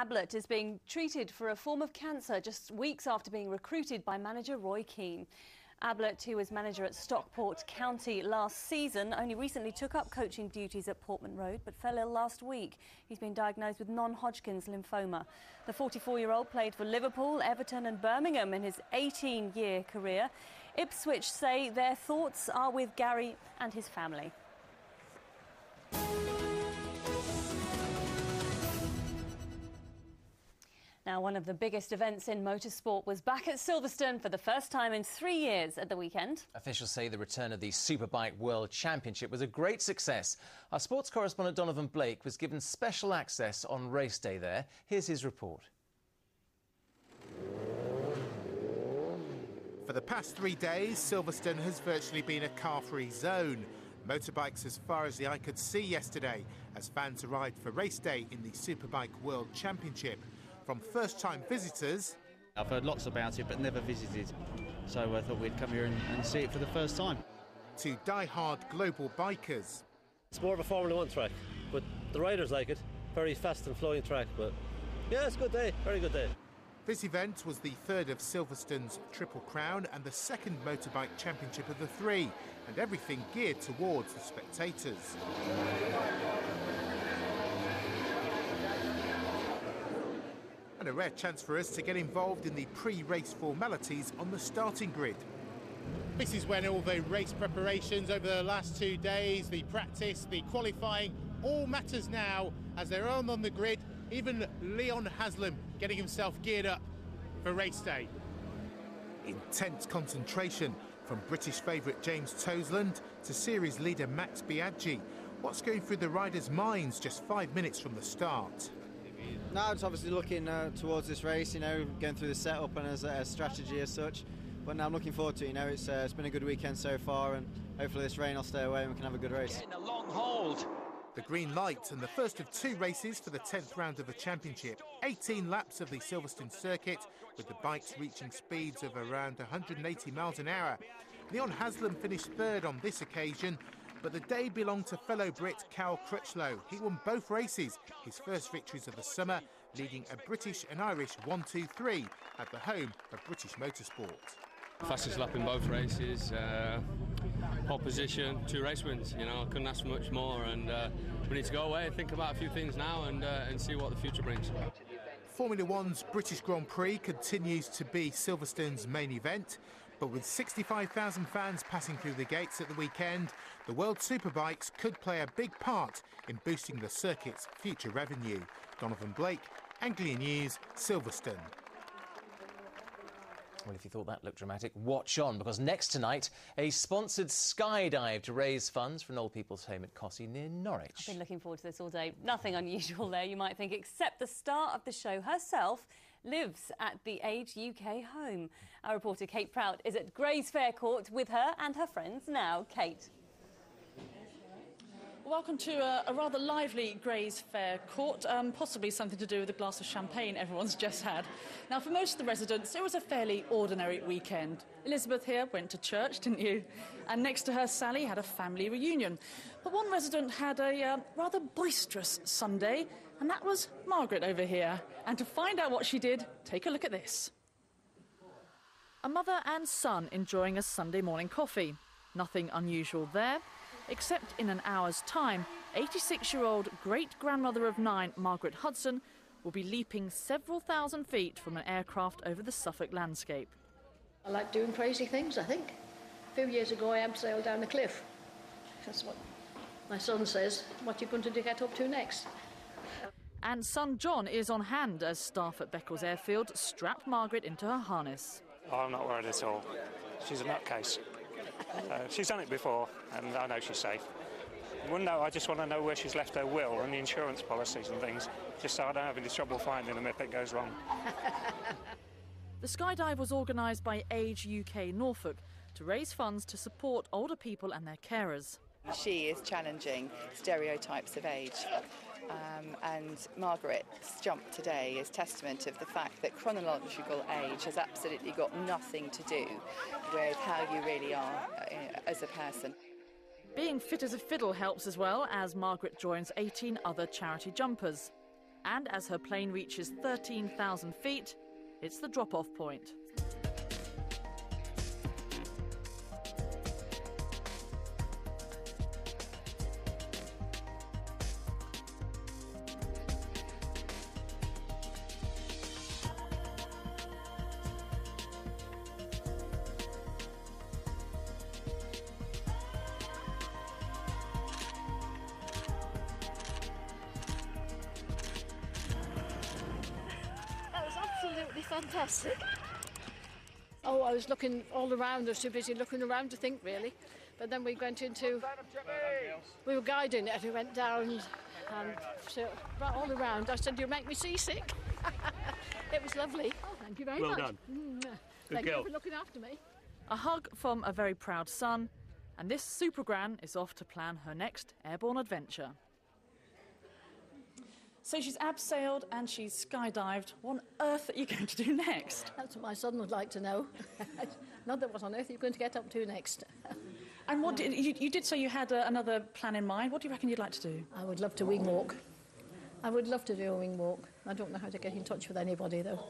Ablett is being treated for a form of cancer just weeks after being recruited by manager Roy Keane. Ablett, who was manager at Stockport County last season, only recently took up coaching duties at Portman Road but fell ill last week. He's been diagnosed with non-Hodgkin's lymphoma. The 44-year-old played for Liverpool, Everton and Birmingham in his 18-year career. Ipswich say their thoughts are with Gary and his family. Now, one of the biggest events in motorsport was back at Silverstone for the first time in 3 years at the weekend. Officials say the return of the Superbike World Championship was a great success. Our sports correspondent Donovan Blake was given special access on race day there. Here's his report. For the past 3 days, Silverstone has virtually been a car-free zone. Motorbikes as far as the eye could see yesterday as fans arrived for race day in the Superbike World Championship. From first-time visitors... I've heard lots about it, but never visited, so I thought we'd come here and see it for the first time. ...to die-hard global bikers. It's more of a Formula 1 track, but the riders like it. Very fast and flowing track, but yeah, it's a good day, very good day. This event was the third of Silverstone's Triple Crown and the second motorbike championship of the three, and everything geared towards the spectators. And a rare chance for us to get involved in the pre-race formalities on the starting grid. This is when all the race preparations over the last 2 days, the practice, the qualifying, all matters now as they're on the grid. Even Leon Haslam getting himself geared up for race day. Intense concentration from British favourite James Toseland to series leader Max Biaggi. What's going through the riders' minds just 5 minutes from the start? No, it's obviously looking towards this race, going through the setup and as a strategy as such. But now I'm looking forward to it, it's been a good weekend so far, and hopefully this rain will stay away and we can have a good race. Getting a long hold. The green light and the first of 2 races for the 10th round of the championship. 18 laps of the Silverstone circuit, with the bikes reaching speeds of around 180 miles an hour. Leon Haslam finished third on this occasion, but the day belonged to fellow Brit Cal Crutchlow. He won both races, his first victories of the summer, leading a British and Irish 1-2-3 at the home of British motorsport. Fastest lap in both races, pole position, 2 race wins. I couldn't ask for much more, and we need to go away and think about a few things now and see what the future brings. Formula One's British Grand Prix continues to be Silverstone's main event, but with 65,000 fans passing through the gates at the weekend, the World Superbikes could play a big part in boosting the circuit's future revenue. Donovan Blake, Anglia News, Silverstone. Well, if you thought that looked dramatic, watch on, because next tonight, a sponsored skydive to raise funds for an old people's home at Costessey near Norwich. I've been looking forward to this all day. Nothing unusual there, you might think, except the star of the show herself lives at the Age UK home. Our reporter Kate Prout is at Gray's Fair Court with her and her friends now. Kate. Welcome to a rather lively Gray's Fair Court, possibly something to do with the glass of champagne everyone's just had. Now, for most of the residents, it was a fairly ordinary weekend. Elizabeth here went to church, didn't you? And next to her, Sally had a family reunion. But one resident had a rather boisterous Sunday, and that was Margaret over here. And to find out what she did, take a look at this. A mother and son enjoying a Sunday morning coffee. Nothing unusual there, except in an hour's time, 86-year-old great-grandmother of 9, Margaret Hudson, will be leaping several thousand feet from an aircraft over the Suffolk landscape. I like doing crazy things, I think. A few years ago I abseiled down a cliff. That's what my son says. What are you going to get up to next? And son John is on hand as staff at Beccles Airfield strap Margaret into her harness. Oh, I'm not worried at all. She's a nutcase. She's done it before, and I know she's safe. I just want to know where she's left her will and the insurance policies and things, just so I don't have any trouble finding them if it goes wrong. The skydive was organised by Age UK Norfolk to raise funds to support older people and their carers. She is challenging stereotypes of age. And Margaret's jump today is testament of the fact that chronological age has absolutely got nothing to do with how you really are as a person. Being fit as a fiddle helps as well, as Margaret joins 18 other charity jumpers. And as her plane reaches 13,000 feet, it's the drop-off point. Absolutely fantastic. Oh, I was looking all around. I was too busy looking around to think, really. But then we went into... We were guiding it. We went down and so right all around. I said, you make me seasick. It was lovely. Oh, thank you very much. Well done. Thank you for looking after me. A hug from a very proud son, and this super gran is off to plan her next airborne adventure. So she's abseiled and she's skydived. What on earth are you going to do next? That's what my son would like to know. Not that what on earth are you going to get up to next? And what you did say you had another plan in mind. What do you reckon you'd like to do? I would love to wing walk. I would love to do a wing walk. I don't know how to get in touch with anybody, though.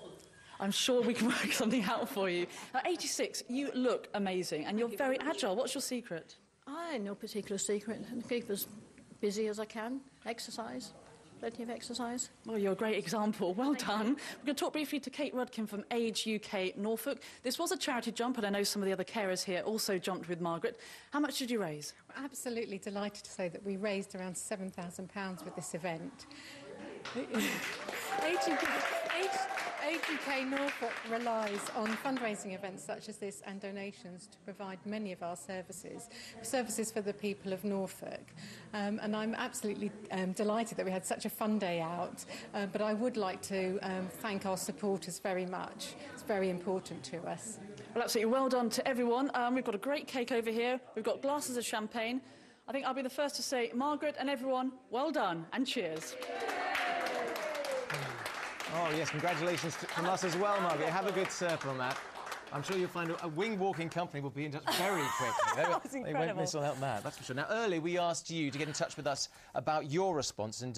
I'm sure we can work something out for you. At 86, you look amazing and you're very agile. What's your secret? No particular secret. I keep as busy as I can. Exercise. Plenty of exercise. Well, you're a great example. Well done. We're going to talk briefly to Kate Rudkin from Age UK Norfolk. This was a charity jump, and I know some of the other carers here also jumped with Margaret. How much did you raise? We're absolutely delighted to say that we raised around £7,000 with this event. Age UK Norfolk relies on fundraising events such as this and donations to provide many of our services for the people of Norfolk. And I'm absolutely delighted that we had such a fun day out. But I would like to thank our supporters very much. It's very important to us. Well, absolutely well done to everyone. We've got a great cake over here. We've got glasses of champagne. I think I'll be the first to say, Margaret and everyone, well done and cheers. Oh, yes, congratulations from us as well, Margaret. Have a good surf on that. I'm sure you'll find a wing-walking company will be in touch very quickly. That was incredible. They won't miss out that, that's for sure. Now, earlier we asked you to get in touch with us about your response and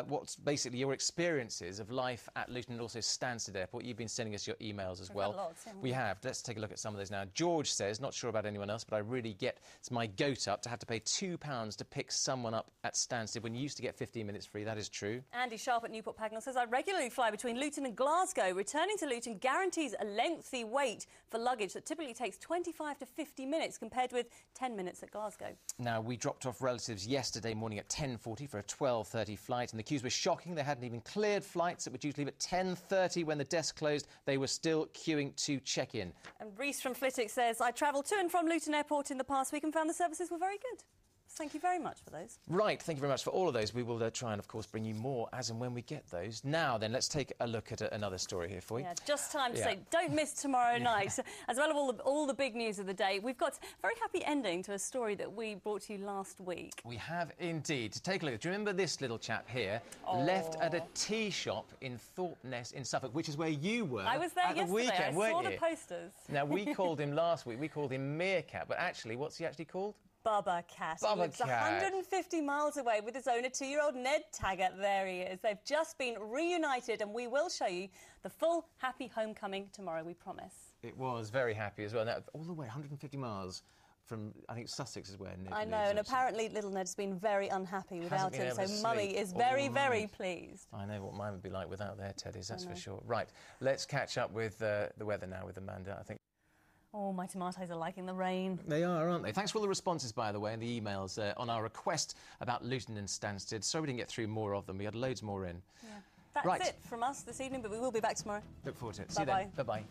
what's basically your experiences of life at Luton and also Stansted Airport. You've been sending us your emails as well. Lots, we have. Let's take a look at some of those now. George says, not sure about anyone else, but I really get it's my goat up to have to pay £2 to pick someone up at Stansted when you used to get 15 minutes free. That is true. Andy Sharp at Newport Pagnell says, I regularly fly between Luton and Glasgow. Returning to Luton guarantees a lengthy wait for luggage that typically takes 25 to 50 minutes compared with 10 minutes at Glasgow. Now, we dropped off relatives yesterday morning at 10:40 for a 12:30 flight, and the queues were shocking. They hadn't even cleared flights that were due to leave at 10:30 when the desk closed. They were still queuing to check in. And Reese from Flitwick says, I travelled to and from Luton Airport in the past week and found the services were very good. Thank you very much for those. Right, thank you very much for all of those. We will try and, of course, bring you more as and when we get those. Now, then, let's take a look at another story here for you. Yeah, just time to say, don't miss tomorrow night. As well as all the big news of the day, we've got a very happy ending to a story that we brought to you last week. We have indeed. To take a look, do you remember this little chap here? Left at a tea shop in Thorpeness in Suffolk, which is where you were. I was there yesterday. Weekend, I saw the posters. Now, we called him last week. We called him Meerkat, but actually, what's he actually called? Bubba Cat. He lives 150 miles away with his owner, 2-year-old Ned Taggart. There he is. They've just been reunited, and we will show you the full happy homecoming tomorrow, we promise. It was very happy as well. Now, all the way, 150 miles from, I think, Sussex is where Ned lives. I know, and apparently little Ned's been very unhappy without him, so Mummy is very, very pleased. I know what mine would be like without their teddies, that's for sure. Right, let's catch up with the weather now with Amanda, I think. Oh, my tomatoes are liking the rain. They are, aren't they? Thanks for all the responses, by the way, and the emails on our request about Luton and Stansted. Sorry we didn't get through more of them. We had loads more in. Yeah. That's it from us this evening, but we will be back tomorrow. Look forward to it. Bye-bye. See you then. Bye-bye.